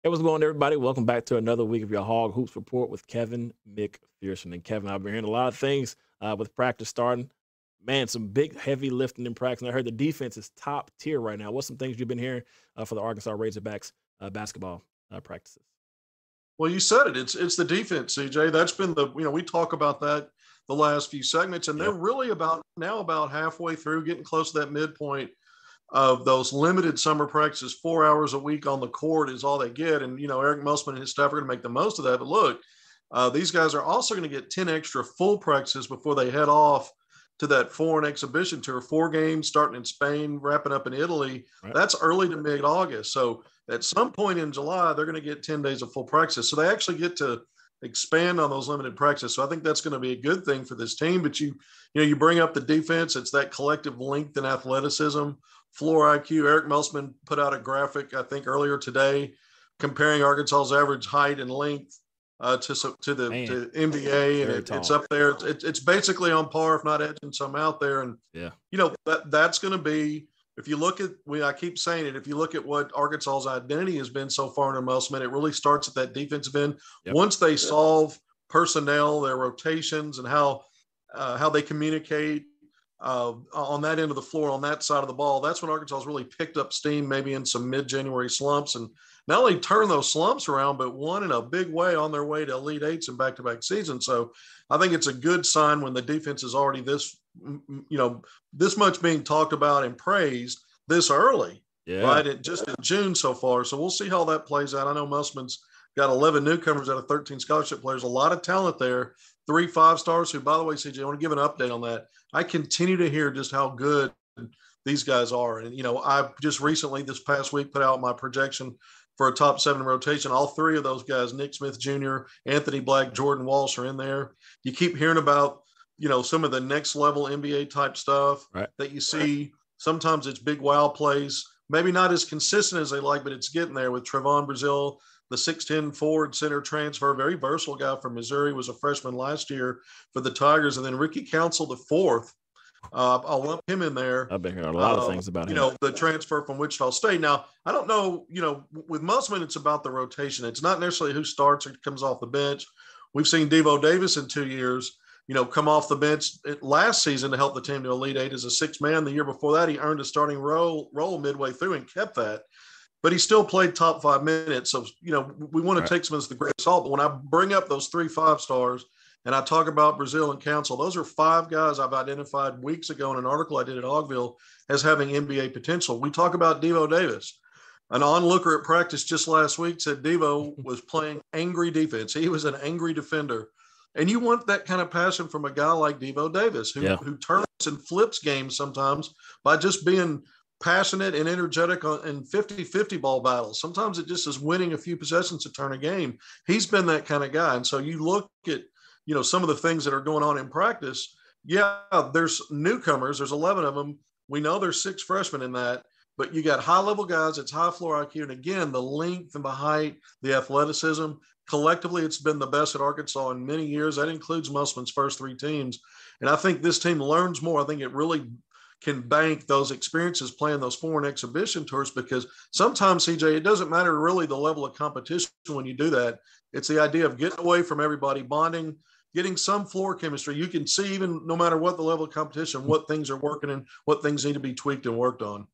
Hey, what's going on, everybody? Welcome back to another week of your Hog Hoops Report with Kevin McPherson. And Kevin, I've been hearing a lot of things with practice starting. Man, some big, heavy lifting in practice. And I heard the defense is top tier right now. What's some things you've been hearing for the Arkansas Razorbacks basketball practices? Well, you said it. It's the defense, CJ. That's been we talk about that the last few segments, and they're Yep. really about halfway through, getting close to that midpoint of those limited summer practices. 4 hours a week on the court is all they get, and Eric Musman and his staff are going to make the most of that. But look, these guys are also going to get 10 extra full practices before they head off to that foreign exhibition tour. 4 games starting in Spain, wrapping up in Italy. Right. That's early to mid-August. So at some point in July, they're going to get 10 days of full practice. So they actually get to expand on those limited practices. So I think that's going to be a good thing for this team. But you bring up the defense. It's that collective length and athleticism, floor IQ. Eric Musman put out a graphic, I think, earlier today comparing Arkansas's average height and length to the NBA, and it's up there. It's basically on par, if not edging some out there. And yeah, that's going to be. If you look at, I keep saying it, if you look at what Arkansas's identity has been so far under Musman, it really starts at that defensive end. Yep. Once they solve personnel, their rotations, and how they communicate on that end of the floor, on that side of the ball, that's when Arkansas has really picked up steam, maybe in some mid-January slumps, and not only turn those slumps around, but won in a big way on their way to Elite Eights and back-to-back seasons. So I think it's a good sign when the defense is already this much being talked about and praised this early, right? Just in June so far. So we'll see how that plays out. I know Musman's got 11 newcomers out of 13 scholarship players, a lot of talent there. 3 5-stars who, by the way, CJ, I want to give an update on that. I continue to hear just how good these guys are. And, I just recently this past week put out my projection for a top 7 rotation. All 3 of those guys, Nick Smith Jr., Anthony Black, Jordan Walsh, are in there. You keep hearing about, some of the next level NBA type stuff that you see. Sometimes it's big wow plays, maybe not as consistent as they like, but it's getting there with Trevon Brazile, the 6'10" forward center transfer, very versatile guy from Missouri, was a freshman last year for the Tigers. And then Ricky Council, the 4th, I'll lump him in there. I've been hearing a lot of things about him. The transfer from Wichita State. Now, I don't know, with Musman, it's about the rotation. It's not necessarily who starts or comes off the bench. We've seen Devo Davis in 2 years, come off the bench last season to help the team to Elite Eight as a 6th man. The year before that, he earned a starting role midway through and kept that. But he still played top 5 minutes. So, we want to take some of this with a grain of salt. But when I bring up those 3 5-stars and I talk about Brazile and Council, those are 5 guys I've identified weeks ago in an article I did at Hogville as having NBA potential. We talk about Devo Davis. An onlooker at practice just last week said Devo was playing angry defense. He was an angry defender. And you want that kind of passion from a guy like Devo Davis, who turns and flips games sometimes by just being passionate and energetic in 50-50 ball battles. Sometimes it just is winning a few possessions to turn a game. He's been that kind of guy. And so you look at, some of the things that are going on in practice. Yeah, there's newcomers. There's 11 of them. We know there's 6 freshmen in that. But you got high-level guys. It's high floor IQ. And, again, the length and the height, the athleticism. Collectively, it's been the best at Arkansas in many years. That includes Musman's first 3 teams. And I think this team learns more. I think it really can bank those experiences playing those foreign exhibition tours, because sometimes, CJ, it doesn't matter really the level of competition when you do that. It's the idea of getting away from everybody, bonding, getting some floor chemistry. You can see, even no matter what the level of competition, what things are working and what things need to be tweaked and worked on.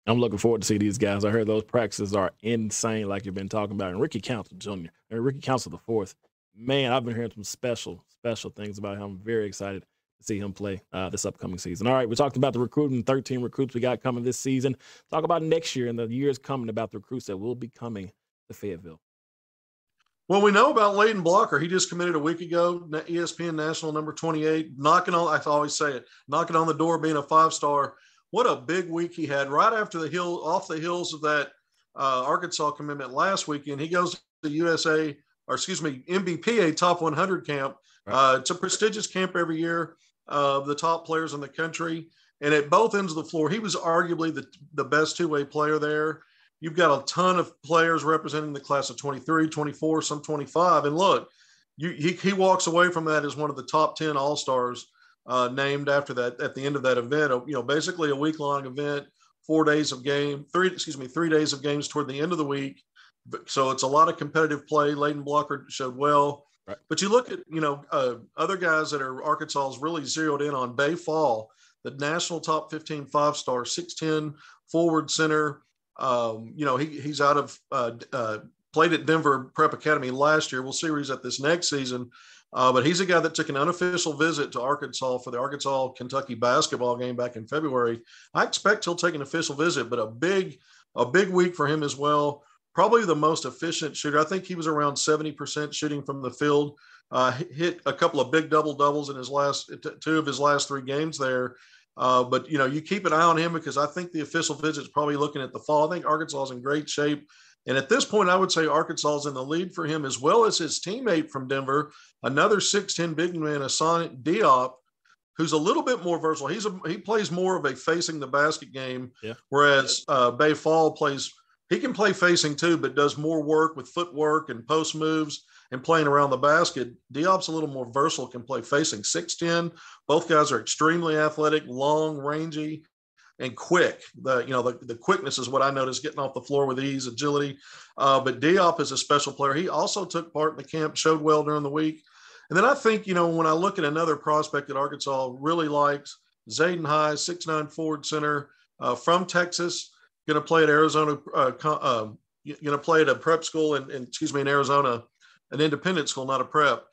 I'm looking forward to see these guys. I heard those practices are insane, like you've been talking about. And Ricky Council Jr. and Ricky Council the 4th. Man, I've been hearing some special things about him. I'm very excited to see him play this upcoming season. All right, we talked about the recruiting, 13 recruits we got coming this season. Talk about next year and the years coming, about the recruits that will be coming to Fayetteville. Well, we know about Layden Blocker. He just committed a week ago, ESPN National number 28, I always say it, knocking on the door, being a 5-star. What a big week he had right after off the heels of that Arkansas commitment last weekend. He goes to MBPA Top 100 camp. It's a prestigious camp every year of the top players in the country. And at both ends of the floor, he was arguably the best 2-way player there. You've got a ton of players representing the class of 23, 24, some 25. And look, he walks away from that as one of the top 10 All-Stars named after that at the end of that event. Basically a week-long event, 3 days of games toward the end of the week. So it's a lot of competitive play. Layden Blocker showed well. Right. But you look at, other guys that are Arkansas's really zeroed in on. Bay Fall, the national top 15 5-star, 6'10", forward center. He's out of played at Denver Prep Academy last year. We'll see where he's at this next season. But he's a guy that took an unofficial visit to Arkansas for the Arkansas-Kentucky basketball game back in February. I expect he'll take an official visit, but a big week for him as well. Probably the most efficient shooter. I think he was around 70% shooting from the field. Hit a couple of big double-doubles in his two of his last 3 games there. But you keep an eye on him because I think the official visit's probably looking at the fall. I think Arkansas is in great shape. And at this point, I would say Arkansas is in the lead for him, as well as his teammate from Denver, another 6'10" big man, Hassan Diop, who's a little bit more versatile. He plays more of a facing the basket game, whereas Bay Fall he can play facing too, but does more work with footwork and post moves and playing around the basket. Diop's a little more versatile, can play facing, 6'10". Both guys are extremely athletic, long, rangy, and quick. The quickness is what I noticed, getting off the floor with ease, agility. But Diop is a special player. He also took part in the camp, showed well during the week. And then I think, when I look at another prospect that Arkansas really likes, Zayden High, 6'9" forward center from Texas, going to play at Arizona, going to play at a prep school in Arizona, an independent school, not a prep,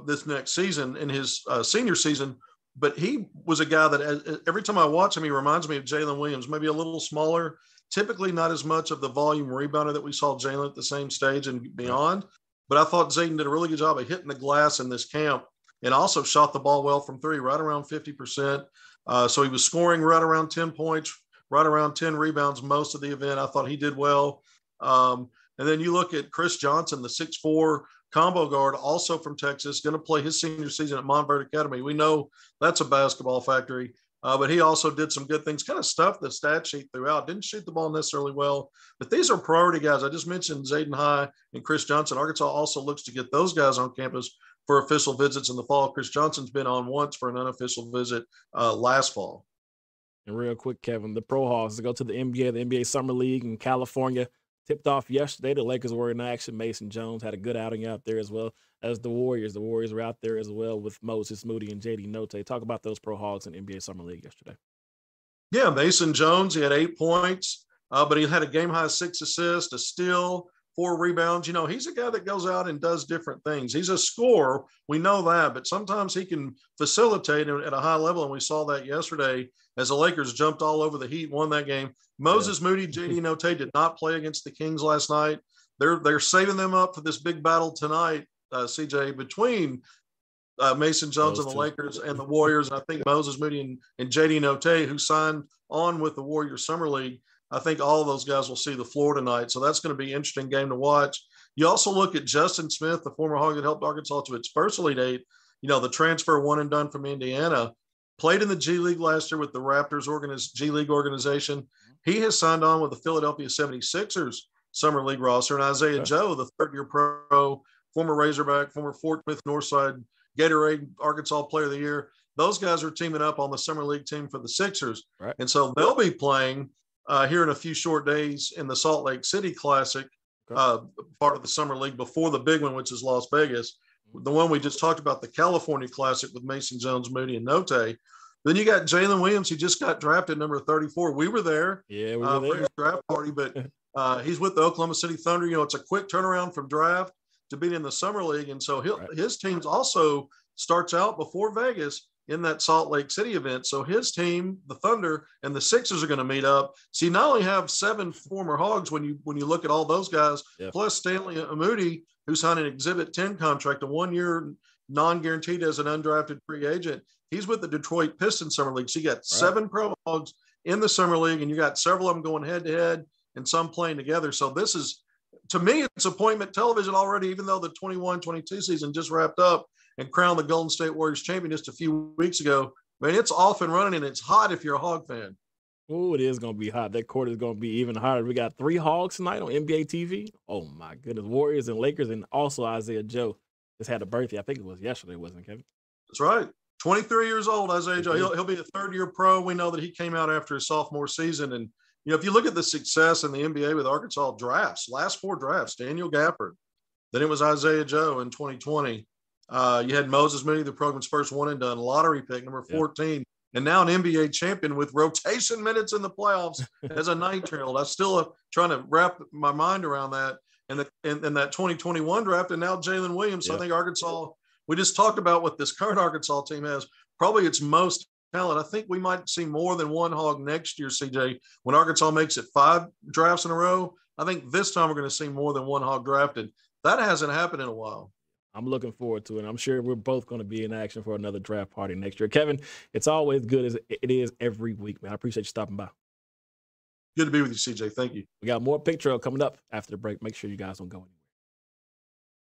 this next season in his senior season. But he was a guy that every time I watch him, he reminds me of Jalen Williams, maybe a little smaller, typically not as much of the volume rebounder that we saw Jalen at the same stage and beyond. But I thought Zayden did a really good job of hitting the glass in this camp and also shot the ball well from 3, right around 50%. So he was scoring right around 10 points, right around 10 rebounds most of the event. I thought he did well. And then you look at Chris Johnson, the 6'4" combo guard, also from Texas, going to play his senior season at Montverde Academy. We know that's a basketball factory, but he also did some good things, kind of stuffed the stat sheet throughout. Didn't shoot the ball necessarily well, but these are priority guys. I just mentioned Zayden High and Chris Johnson. Arkansas also looks to get those guys on campus for official visits in the fall. Chris Johnson's been on once for an unofficial visit last fall. And real quick, Kevin, the Pro Hogs to go to the NBA Summer League in California. Tipped off yesterday. The Lakers were in action. Mason Jones had a good outing out there as well as the Warriors. The Warriors were out there as well with Moses Moody and JD Notae. Talk about those Pro Hogs in NBA Summer League yesterday. Yeah, Mason Jones, he had 8 points, but he had a game-high 6 assists, a steal, 4 rebounds. He's a guy that goes out and does different things. He's a scorer. We know that, but sometimes he can facilitate at a high level, and we saw that yesterday as the Lakers jumped all over the Heat, won that game. Moses Moody, JD Notae did not play against the Kings last night. They're saving them up for this big battle tonight, CJ, between Mason Jones and the Lakers and the Warriors. And I think Moses Moody and JD Notae, who signed on with the Warriors Summer League, I think all of those guys will see the floor tonight. So that's going to be an interesting game to watch. You also look at Justin Smith, the former Hog that helped Arkansas to its first Elite Eight, the transfer one and done from Indiana, played in the G League last year with the Raptors G League organization. He has signed on with the Philadelphia 76ers Summer League roster. And Isaiah Joe, the third-year pro, former Razorback, former Fort Smith Northside Gatorade Arkansas Player of the Year, those guys are teaming up on the Summer League team for the Sixers. Right. And so they'll be playing here in a few short days in the Salt Lake City Classic, part of the Summer League before the big one, which is Las Vegas. The one we just talked about, the California Classic with Mason Jones, Moody, and Notae. Then you got Jalen Williams. He just got drafted number 34. We were there, for his draft party, but he's with the Oklahoma City Thunder. It's a quick turnaround from draft to being in the Summer League. And so his team also starts out before Vegas in that Salt Lake City event. So his team, the Thunder, and the Sixers are going to meet up. So you not only have 7 former Hogs when you look at all those guys, plus Stanley Moody, who signed an Exhibit 10 contract, a 1-year non-guaranteed as an undrafted free agent. He's with the Detroit Pistons Summer League. So you got 7 Pro Hogs in the Summer League, and you got several of them going head-to-head and some playing together. So this is, to me, it's appointment television already, even though the 21-22 season just wrapped up and crowned the Golden State Warriors champion just a few weeks ago. I mean, it's off and running, and it's hot if you're a Hog fan. Oh, it is going to be hot. That court is going to be even hotter. We got 3 Hogs tonight on NBA TV. Oh, my goodness. Warriors and Lakers, and also Isaiah Joe just had a birthday. I think it was yesterday, wasn't it, Kevin? That's right. 23 years old, Isaiah Joe. He'll be a third-year pro. We know that he came out after his sophomore season and if you look at the success in the NBA with Arkansas drafts, last 4 drafts, Daniel Gafford, then it was Isaiah Joe in 2020. You had Moses Moody, the program's first one and done lottery pick, number 14, and now an NBA champion with rotation minutes in the playoffs as a 19-year-old. I'm still trying to wrap my mind around that. And that 2021 draft, and now Jalen Williams. So I think Arkansas, we just talked about what this current Arkansas team has, probably its most talent. I think we might see more than one Hog next year, CJ, when Arkansas makes it 5 drafts in a row. I think this time we're going to see more than one Hog drafted. That hasn't happened in a while. I'm looking forward to it. I'm sure we're both going to be in action for another draft party next year. Kevin, it's always good as it is every week, man. I appreciate you stopping by. Good to be with you, CJ. Thank you. We got more Pick Trail coming up after the break. Make sure you guys don't go anywhere.